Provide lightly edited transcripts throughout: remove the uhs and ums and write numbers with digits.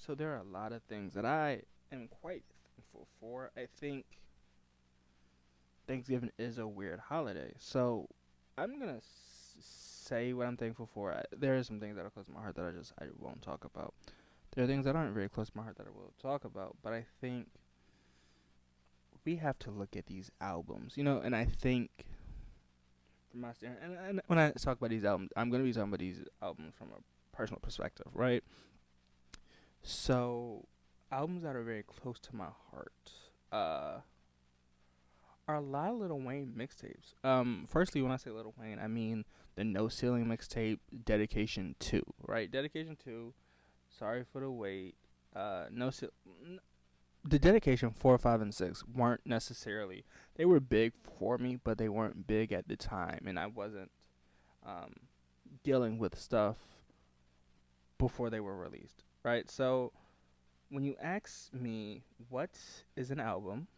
So there are a lot of things that I am quite thankful for. I think Thanksgiving is a weird holiday. So I'm gonna say what I'm thankful for. There are some things that are close to my heart that I won't talk about. There are things that aren't very close to my heart that I will talk about. But I think we have to look at these albums, and I think from my standpoint, and when I talk about these albums, I'm gonna be talking about these albums from a personal perspective, right? So albums that are very close to my heart. Are a lot of Lil Wayne mixtapes. Firstly, when I say Lil Wayne, I mean the No Ceiling mixtape, Dedication 2, right? Dedication 2, Sorry for the Wait, No Ceiling. The Dedication 4, 5, and 6 weren't necessarily, they were big for me, but they weren't big at the time, and I wasn't um, dealing with stuff before they were released, right? So when you ask me what is an album,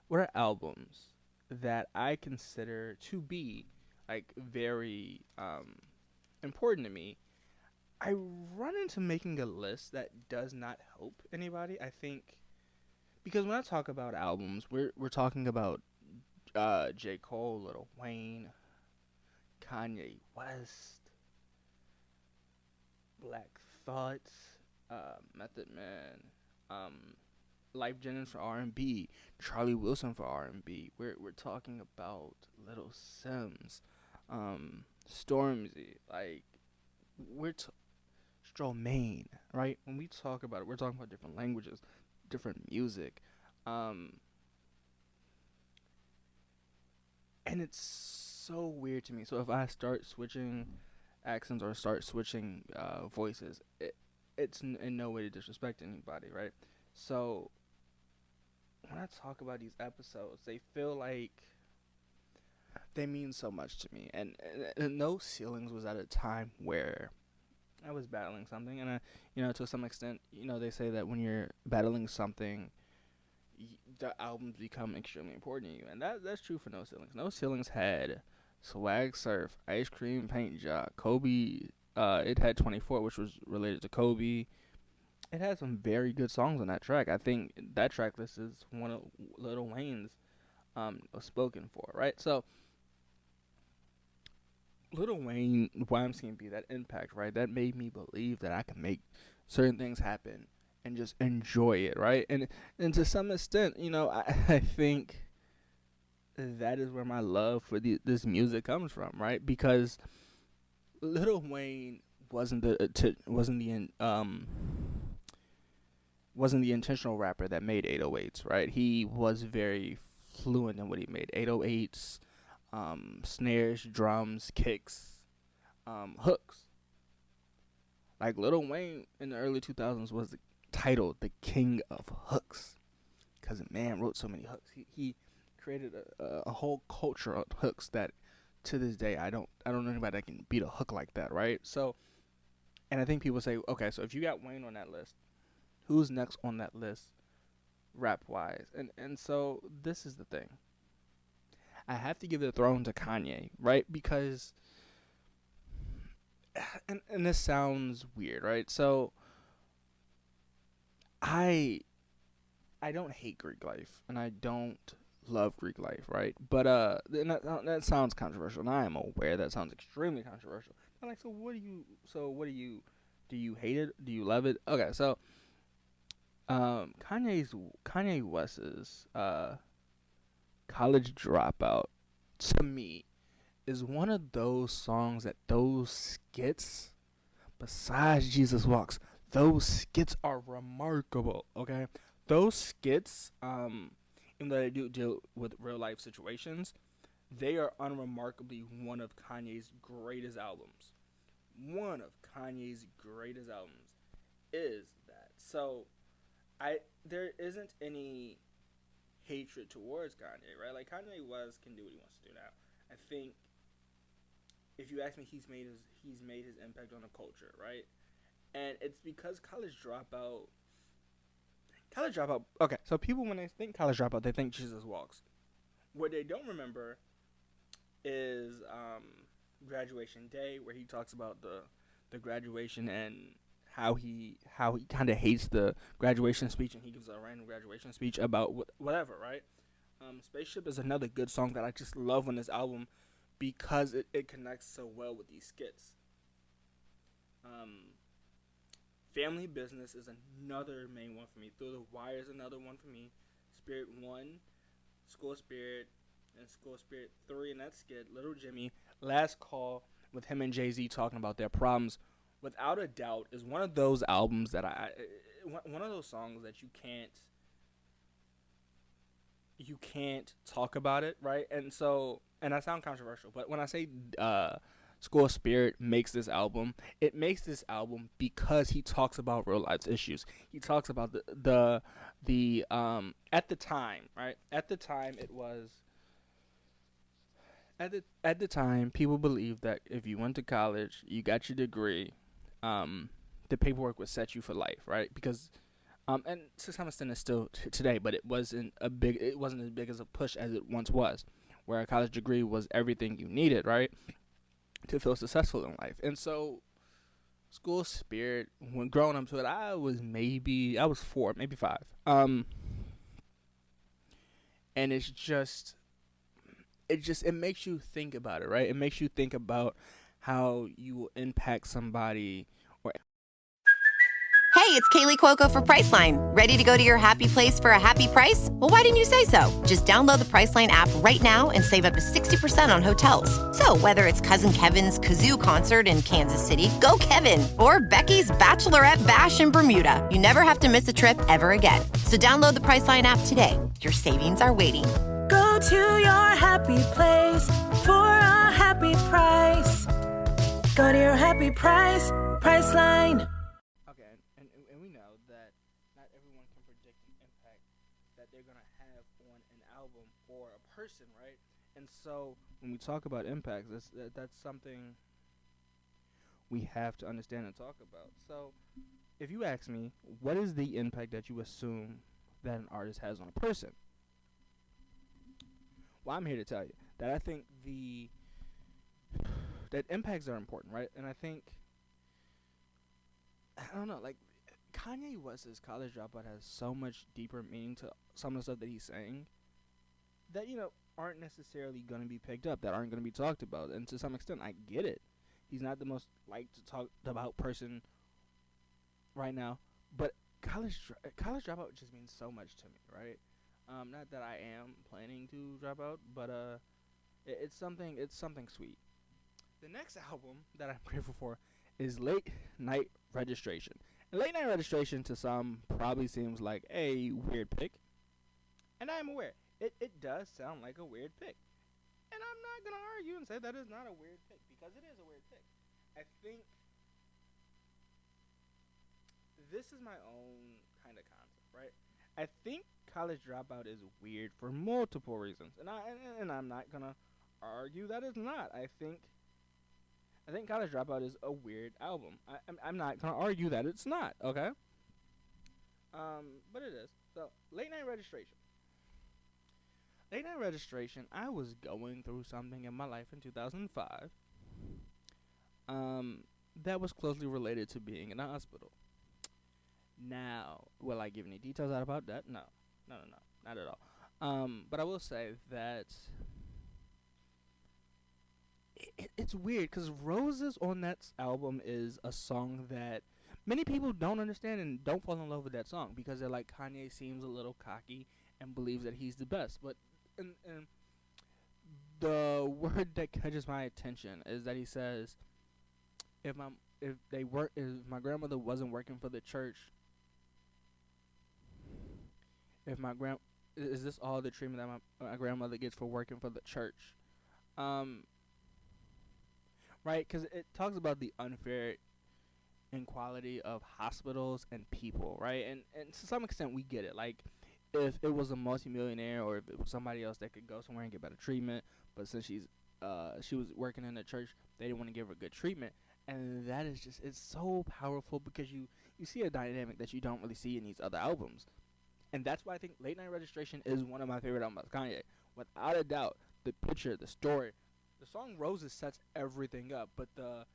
what are albums that I consider to be like very important to me? I run into making a list that does not help anybody. I think because when I talk about albums, we're talking about J. Cole, Lil Wayne, Kanye West, Black Thought, Method Man, Life Jennings for R&B, Charlie Wilson for R&B. We're talking about Little Sims, Stormzy, like we're Stromae, right? When we talk about it, we're talking about different languages, different music, um, and it's so weird to me. So if I start switching accents or start switching voices, it's in no way to disrespect anybody, right? So when I talk about these episodes, they feel like they mean so much to me. And No Ceilings was at a time where I was battling something, and to some extent, they say that when you're battling something, the albums become extremely important to you, and that's true for No Ceilings. No Ceilings had Swag Surf, Ice Cream Paint Job, Kobe. It had 24, which was related to Kobe. It had some very good songs on that track. I think that track list is one of Lil Wayne's was spoken for, right? So Lil Wayne, YMCMB, that impact, right? That made me believe that I can make certain things happen and just enjoy it, right? And to some extent, I think that is where my love for this music comes from, right? Because Lil Wayne wasn't the intentional rapper that made 808s, right? He was very fluent in what he made. 808s, snares, drums, kicks, hooks. Like Lil Wayne in the early 2000s was titled the king of hooks because the man wrote so many hooks. He created a whole culture of hooks that to this day I don't know anybody that can beat a hook like that, right? So, and I think people say, okay, so if you got Wayne on that list, who's next on that list rap wise? And so this is the thing. I have to give the throne to Kanye, right? Because and this sounds weird, right? So I I don't hate Greek life and I don't love Greek life, right? But that sounds controversial. And I am aware that sounds extremely controversial. I'm like, do you hate it? Do you love it? Okay, so Kanye West's College Dropout to me is one of those songs that those skits, besides Jesus Walks, those skits are remarkable. Okay, those skits, even though they do deal with real life situations, they are unremarkably one of Kanye's greatest albums. One of Kanye's greatest albums is that. So I there isn't any hatred towards Kanye, right? Like Kanye West can do what he wants to do now. I think if you ask me, he's made his impact on the culture, right? And it's because College Dropout. Okay, so people when they think College Dropout, they think Jesus Walks. What they don't remember is Graduation Day, where he talks about the graduation and how he kind of hates the graduation speech, and he gives a random graduation speech about whatever, right? Spaceship is another good song that I just love on this album because it connects so well with these skits. Um, Family Business is another main one for me. Through the Wire is another one for me. Spirit 1, School Spirit, and School Spirit 3, and that skit. Little Jimmy, Last Call, with him and Jay-Z talking about their problems. Without a doubt, is one of those albums that one of those songs that you can't talk about it, right? And so, and I sound controversial, but when I say School Spirit makes this album, it makes this album because he talks about real life issues. He talks about the at the time, right? At the time, it was at the time people believed that if you went to college, you got your degree, the paperwork would set you for life, right? Because and to some extent it's still today, but it wasn't as big as a push as it once was, where a college degree was everything you needed, right, to feel successful in life. And so School Spirit, when growing up to it, I was 4, maybe 5. And it makes you think about it, right? It makes you think about how you will impact somebody. Or Hey, it's Kaylee Cuoco for Priceline. Ready to go to your happy place for a happy price? Well, why didn't you say so? Just download the Priceline app right now and save up to 60% on hotels. So whether it's Cousin Kevin's Kazoo concert in Kansas City, go Kevin, or Becky's Bachelorette Bash in Bermuda, you never have to miss a trip ever again. So download the Priceline app today. Your savings are waiting. Go to your happy place for a happy price. Go to your happy price, Priceline. okay, and we know that not everyone can predict an impact that they're gonna have on an album or a person, right? And so when we talk about impacts, that's something we have to understand and talk about. So if you ask me, what is the impact that you assume that an artist has on a person? Well, I'm here to tell you that I think that impacts are important, right? And I think, I don't know, like Kanye West's College Dropout has so much deeper meaning to some of the stuff that he's saying that aren't necessarily going to be picked up, that aren't going to be talked about. And to some extent, I get it. He's not the most liked to talk about person right now, but college dropout just means so much to me, right? Not that I am planning to drop out, but it's something sweet. The next album that I'm grateful for is Late Night Registration. And Late Night Registration to some probably seems like a weird pick, and I am aware it does sound like a weird pick, and I'm not gonna argue and say that is not a weird pick, because it is a weird pick. I think this is my own kind of concept, right? I think College Dropout is weird for multiple reasons, and I'm not gonna argue that it's not. I think College Dropout is a weird album. I'm not gonna argue that it's not. Okay. But it is. So Late Night Registration. Late Night Registration. I was going through something in my life in 2005. That was closely related to being in a hospital. Now, will I give any details out about that? No, not at all. But I will say that it's weird because Roses on that album is a song that many people don't understand and don't fall in love with that song because they're like, Kanye seems a little cocky and believes that he's the best. But and the word that catches my attention is that he says, if my grandmother wasn't working for the church, is this all the treatment that my grandmother gets for working for the church? Right? Because it talks about the unfair inequality of hospitals and people, right? And to some extent, we get it. Like, if it was a multimillionaire or if it was somebody else that could go somewhere and get better treatment, but since she was working in the church, they didn't want to give her good treatment. And that is just, it's so powerful because you see a dynamic that you don't really see in these other albums. And that's why I think Late Night Registration is one of my favorite albums by Kanye. Without a doubt, the picture, the story, the song Roses sets everything up. But the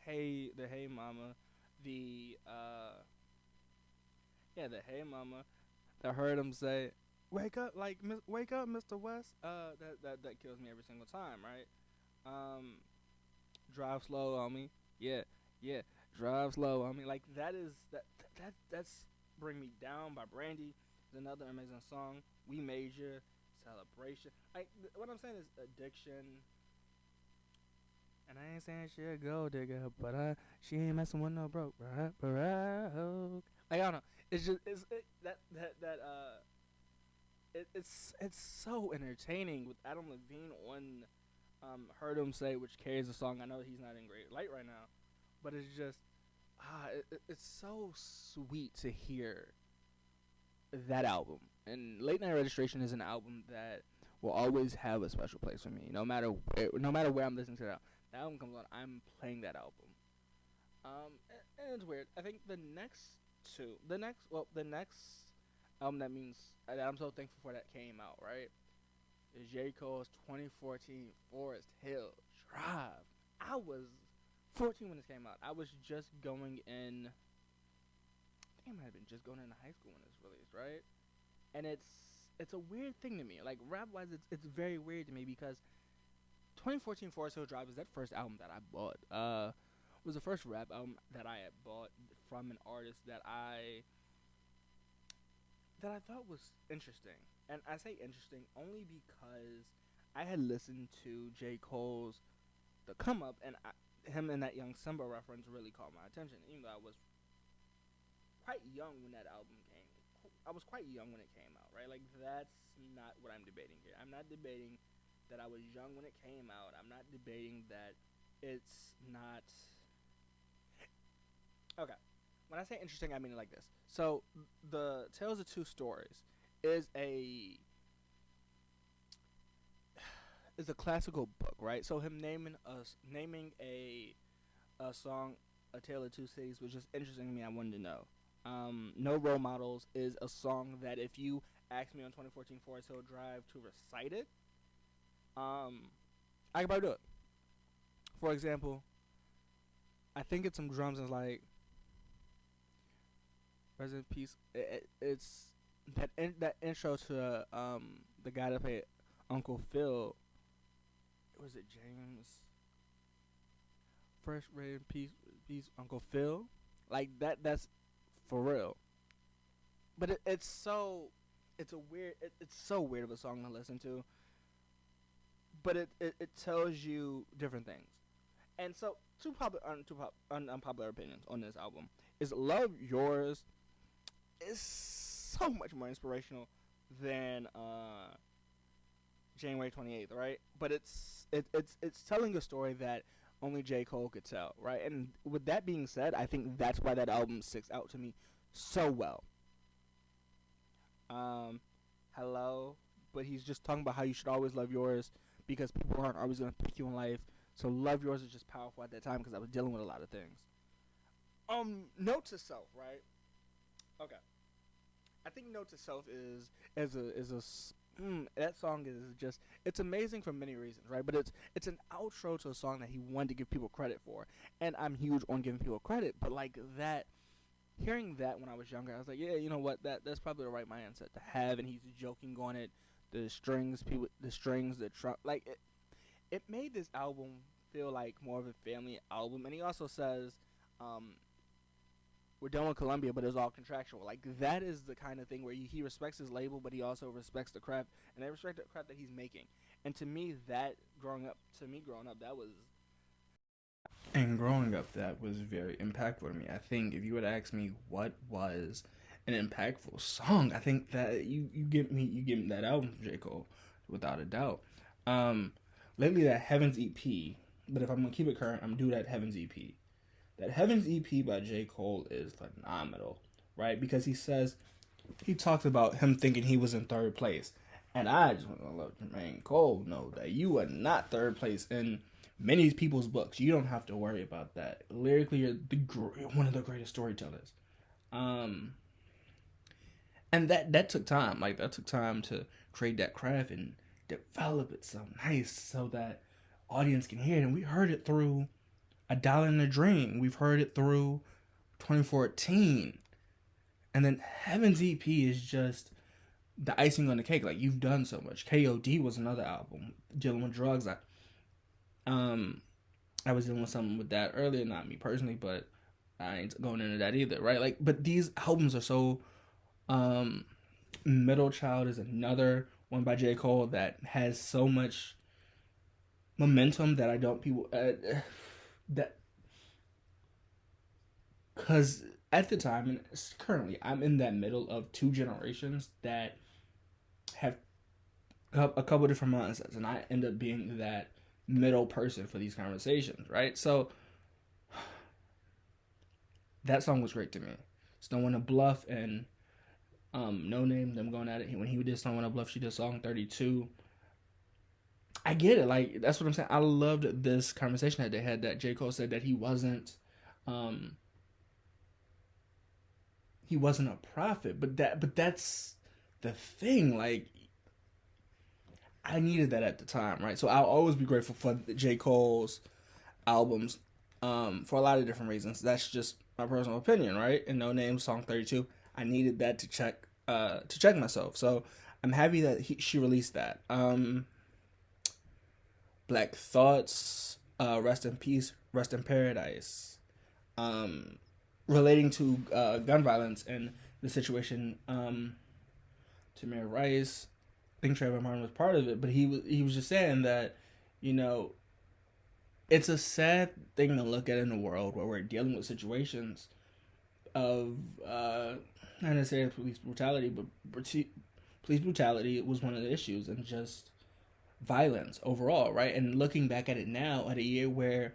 Hey Mama, the the Hey Mama. I heard him say, "Wake up, wake up, Mr. West." That kills me every single time, right? Um, Drive slow on me. Yeah, yeah. Drive slow on me. Like that's Bring Me Down by Brandy is another amazing song. We Major, Celebration. What I'm saying is Addiction. And I ain't saying she a gold digger, but she ain't messing with no broke, right? Like I don't know. It's just it's so entertaining with Adam Levine on Heard Him Say, which carries the song. I know he's not in great light right now, but it's just it's so sweet to hear that album. And Late Night Registration is an album that will always have a special place for me. No matter where I'm listening to that album comes on, I'm playing that album. And it's weird. I think the next album that I'm so thankful for that came out, right, is J. Cole's 2014 Forest Hill Drive. I was 14 when this came out. I was just going in. I think I might have been just going into high school when this released, right? And it's a weird thing to me. Like rap wise, it's very weird to me because 2014 Forest Hill Drive was that first album that I bought. Was the first rap album that I had bought from an artist that I thought was interesting. And I say interesting only because I had listened to J. Cole's The Come Up, and him and that Young Simba reference really caught my attention, even though I was quite young when that album came. I was quite young when it came out, right? Like, that's not what I'm debating here. I'm not debating that I was young when it came out. I'm not debating that it's not... Okay. When I say interesting, I mean it like this. So, the Tales of Two Stories is a classical book, right? So him naming a song, A Tale of Two Cities, was just interesting to me. I wanted to know. No Role Models is a song that if you ask me on 2014 Forest Hill Drive to recite it, I could probably do it. For example, I think it's some drums and it's like Rest in Peace. It's that intro to the guy that played Uncle Phil. Was it James? Fresh Red Peace, Uncle Phil. Like that's for real. But it's so weird of a song to listen to. But it tells you different things. And so two unpopular opinions on this album is Love Yours is so much more inspirational than January 28th, right? But it's telling a story that only J. Cole could tell, right? And with that being said, I think that's why that album sticks out to me so well. Hello, but he's just talking about how you should always love yours because people aren't always going to pick you in life. So Love Yours is just powerful at that time because I was dealing with a lot of things. Note to Self, right? Okay. I think Note to Self is that song is just, it's amazing for many reasons, right? But it's an outro to a song that he wanted to give people credit for, and I'm huge on giving people credit. But like that, hearing that when I was younger, I was like, yeah, you know what? That's probably the right mindset to have. And he's joking on it, the strings, the trump, like it made this album feel like more of a family album. And he also says, we're done with Columbia, but it's all contractual. Like, that is the kind of thing where he respects his label, but he also respects the craft, and they respect the craft that he's making. And to me, growing up, that was... And growing up, that was very impactful to me. I think if you would ask me what was an impactful song, I think that you give me that album from J. Cole, without a doubt. Lately, that Heaven's EP, but if I'm going to keep it current, I'm going to do that Heaven's EP. That Heaven's EP by J. Cole is phenomenal, right? Because he talks about him thinking he was in third place. And I just want to let Jermaine Cole know that you are not third place in many people's books. You don't have to worry about that. Lyrically, you're one of the greatest storytellers. And that took time. Like, that took time to create that craft and develop it so nice so that audience can hear it. And we heard it through A Dollar in a Dream. We've heard it through 2014. And then Heaven's EP is just the icing on the cake. Like, you've done so much. KOD was another album dealing with drugs. I was dealing with something with that earlier, not me personally, but I ain't going into that either, right? Like, but these albums are so Middle Child is another one by J. Cole that has so much momentum that I don't people that because at the time and currently I'm in that middle of two generations that have a couple different mindsets, and I end up being that middle person for these conversations, right? So that song was great to me. Don't Wanna Bluff and No Name, them going at it. When he did Don't Wanna Bluff, she did song 32. I get it. Like, that's what I'm saying. I loved this conversation that they had, that J. Cole said that he wasn't a prophet, but that's the thing. Like, I needed that at the time, right? So I'll always be grateful for J. Cole's albums for a lot of different reasons. That's just my personal opinion, right? And No Name, song 32, I needed that to check myself. So I'm happy that she released that. Black Thoughts, Rest in Peace, Rest in Paradise. Relating to gun violence and the situation, Tamir Rice, I think Trayvon Martin was part of it, but he was just saying that, you know, it's a sad thing to look at in a world where we're dealing with situations of not necessarily police brutality, but police brutality was one of the issues, and just violence overall, right? And looking back at it now, at a year where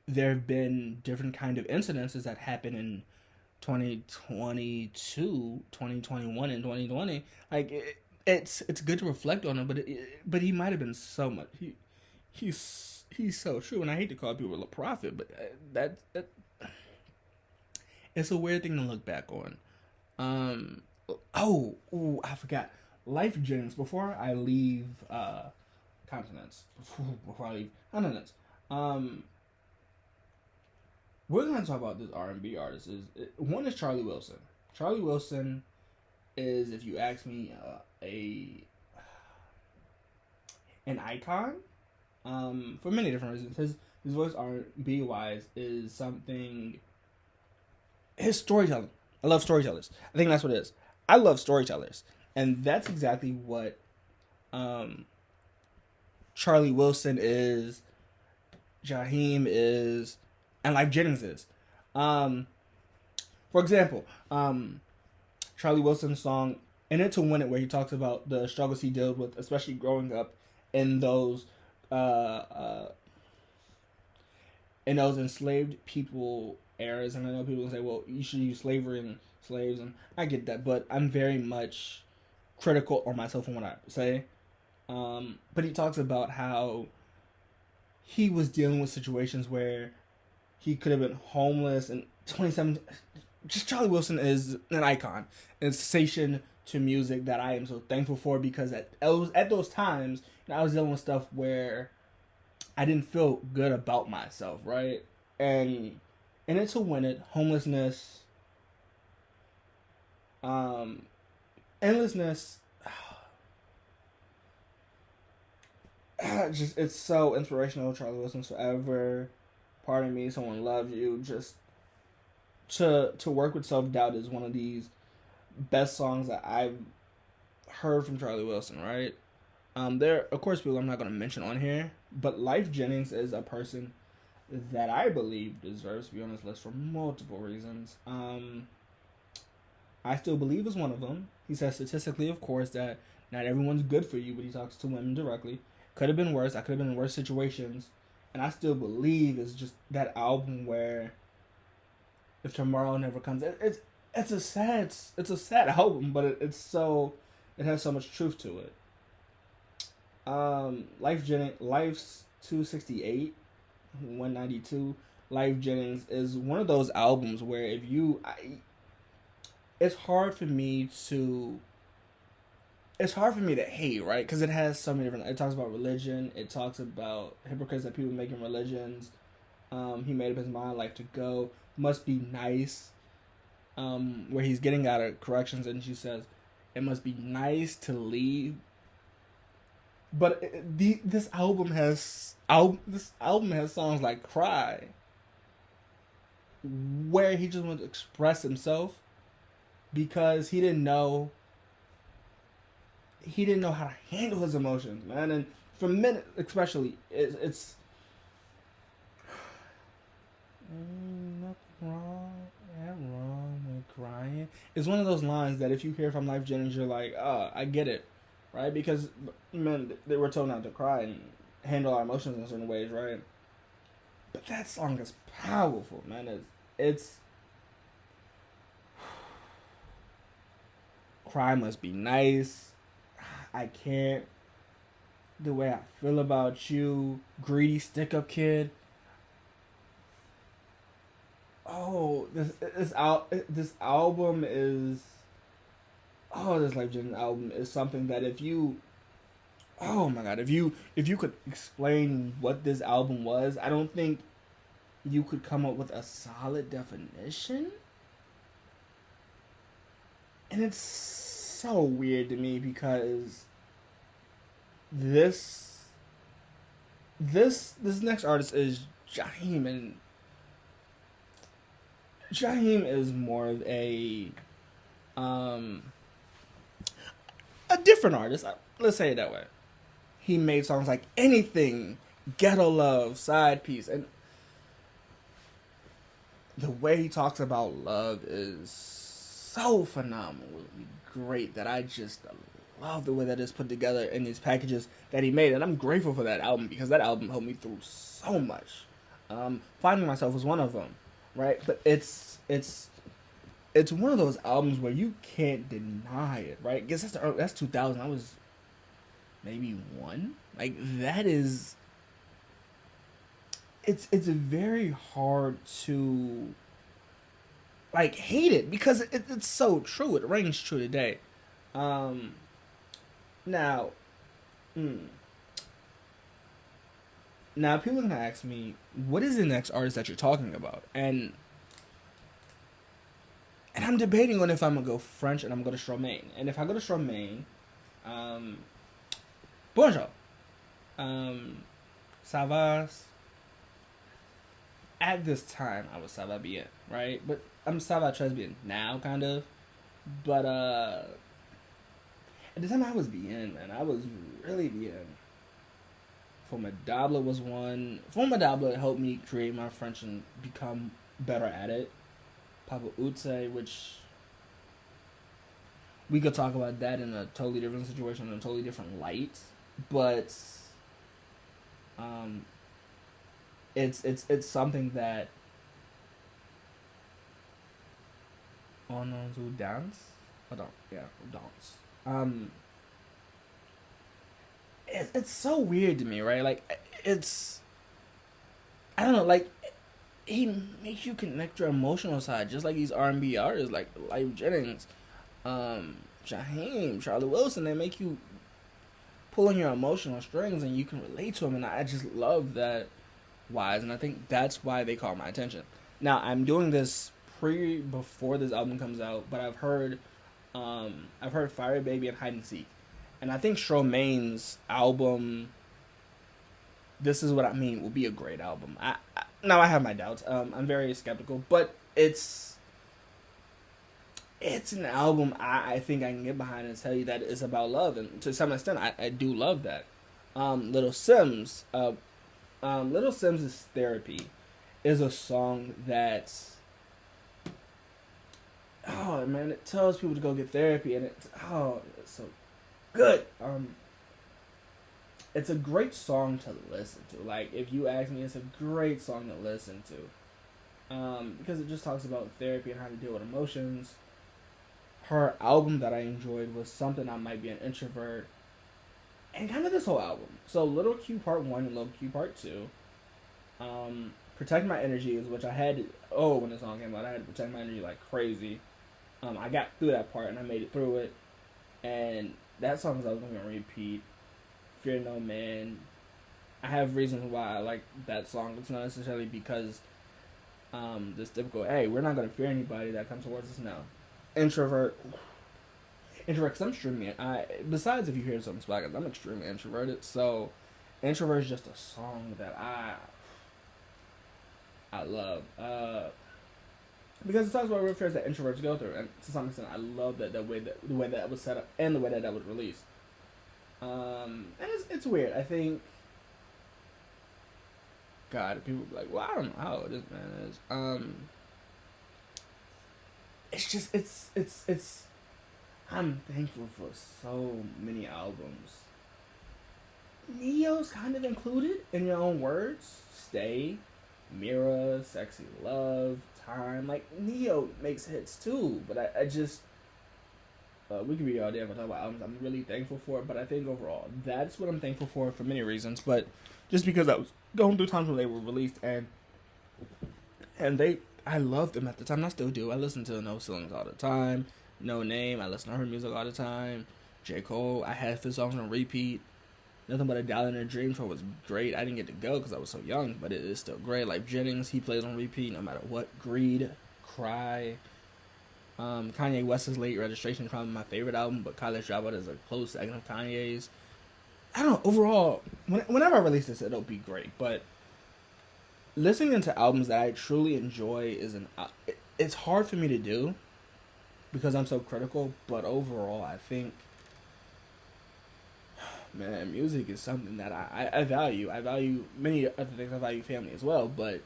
there have been different kind of incidences that happened in 2022, 2021, and 2020, like it's good to reflect on it, but he might have been so much. He's so true, and I hate to call people a prophet, but that it's a weird thing to look back on. I forgot. Lyfe Jennings. Before I leave continents, before I leave continents, we're gonna talk about this R&B artist. One is Charlie Wilson. Charlie Wilson is, if you ask me, an icon. For many different reasons. His voice R&B wise is something. His storytelling. I love storytellers. I think that's what it is. I love storytellers, and that's exactly what Charlie Wilson is, Jaheim is, and Lyfe Jennings is. For example, Charlie Wilson's song "In It to Win It," where he talks about the struggles he dealt with, especially growing up in those enslaved people eras. And I know people say, well, you should use slavery and slaves, and I get that, but I'm very much critical on myself on what I say. But he talks about how he was dealing with situations where he could have been homeless in 2017. Just Charlie Wilson is an icon, a sensation to music that I am so thankful for, because at those times, I was dealing with stuff where I didn't feel good about myself, right? And In It to Win It, homelessness, endlessness, just, it's so inspirational. Charlie Wilson's forever. Pardon Me, Someone Loves You. Just to work with self-doubt is one of these best songs that I've heard from Charlie Wilson, right? There, of course, people I'm not going to mention on here, but Lyfe Jennings is a person that I believe deserves to be on this list for multiple reasons. I Still Believe is one of them. He says statistically, of course, that not everyone's good for you, but he talks to women directly. Could have been worse. I could have been in worse situations. And I Still Believe is just that album where If Tomorrow Never Comes, it's a sad album, but it has so much truth to it. Lyfe Jennings, Life's 268, 192. Lyfe Jennings is one of those albums where it's hard for me to hate, right? Because it has so many different. It talks about religion. It talks about hypocrites that people make in religions. He made up his mind like to go. Must be nice. Where he's getting out of corrections, and she says, "It must be nice to leave." But this album has songs like "Cry," where he just wants to express himself because he didn't know how to handle his emotions, man. And for men, especially, it's nothing wrong with crying. It's one of those lines that if you hear from Life Jennings, you're like, oh, I get it, right? Because men, they were told not to cry and handle our emotions in certain ways, right? But that song is powerful, man. It's Cry must be nice. I can't. The way I feel about you. Greedy stick up kid. Oh, this album is. Oh, this Life Jennings album is something that if you. Oh my god, if you could explain what this album was, I don't think you could come up with a solid definition. And it's so weird to me because this next artist is Jaheim, and Jaheim is more of a different artist. Let's say it that way. He made songs like Anything, Ghetto Love, Side Piece, and the way he talks about love is so phenomenally great that I just love the way that it's put together in these packages that he made, and I'm grateful for that album because that album helped me through so much. Finding Myself was one of them, right? But it's one of those albums where you can't deny it, right? I guess that's 2000. I was maybe one. Like that is. It's very hard to like hate it because it's so true. It rings true today. Now people can ask me, what is the next artist that you're talking about? And I'm debating on if I'm gonna go French and I'm gonna Stromae. And if I go to Stromae, bonjour, ça va. At this time, I was ça va bien, right? But I'm ça va très bien now, kind of. But at the time I was bien, man. I was really bien. Formidable was one. Formidable helped me create my French and become better at it. Papa Utse, which we could talk about that in a totally different situation, in a totally different light. But it's something that on to dance. Dance. It's so weird to me, right? Like I don't know, like he makes you connect your emotional side, just like these R&B artists, like Life Jennings, Jaheim, Charlie Wilson. They make you pull on your emotional strings, and you can relate to them. And I just love that wise, and I think that's why they caught my attention. Now I'm doing this before this album comes out, but I've heard Fire Baby and Hide and Seek, and I think Stromae's album, This Is What I Mean, will be a great album. Now I have my doubts. I'm very skeptical, but it's an album I think I can get behind and tell you that it's about love, and to some extent I do love that. Little Sims, Little Sims' Therapy is a song that's, oh man, it tells people to go get therapy, and it's so good. It's a great song to listen to. Like, if you ask me, it's a great song to listen to. Because it just talks about therapy and how to deal with emotions. Her album that I enjoyed was Something I Might Be an Introvert. And kind of this whole album. So Little Q Part 1 and Little Q Part 2. Protect My Energy is which I had when the song came out, I had to protect my energy like crazy. I got through that part and I made it through it. And that song was always going to repeat. Fear No Man. I have reasons why I like that song. It's not necessarily because this typical, hey, we're not gonna fear anybody that comes towards us. No, introvert, because I'm extremely. Besides if you hear some spots, I'm extremely introverted. So, introvert is just a song that I love. Because it talks about real fears that introverts go through, and to some extent, I love that the way that was set up and the way that was released. And it's weird. I think, God, people be like, well, I don't know how this man is. It's just it's. I'm thankful for so many albums. Neo's kind of included in your own words. Stay, Mira, Sexy Love, Time. Like, Neo makes hits too, but I just we could be all day if I talk about albums I'm really thankful for it, but I think overall that's what I'm thankful for many reasons. But just because I was going through times when they were released and I loved them at the time, and I still do. I listen to No Ceilings all the time. No Name, I listen to her music all the time. J. Cole, I had his songs on repeat. Nothing But a Dollar in a Dream tour was great. I didn't get to go because I was so young, but it is still great. Like Jennings, he plays on repeat no matter what. Greed, Cry. Kanye West's Late Registration is probably my favorite album, but College Dropout is a close second of Kanye's. I don't know, overall, whenever I release this, it'll be great, but listening to albums that I truly enjoy it's hard for me to do because I'm so critical, but overall, I think, man, music is something that I value. I value many other things. I value family as well, but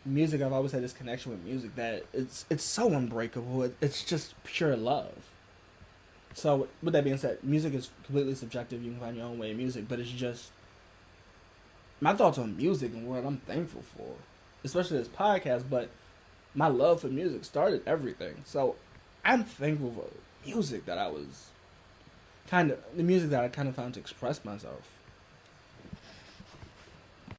music, I've always had this connection with music that it's so unbreakable. It's just pure love. So, with that being said, music is completely subjective. You can find your own way of music, but it's just my thoughts on music and what I'm thankful for, especially this podcast, but my love for music started everything. So, I'm thankful for music that the music that I kind of found to express myself.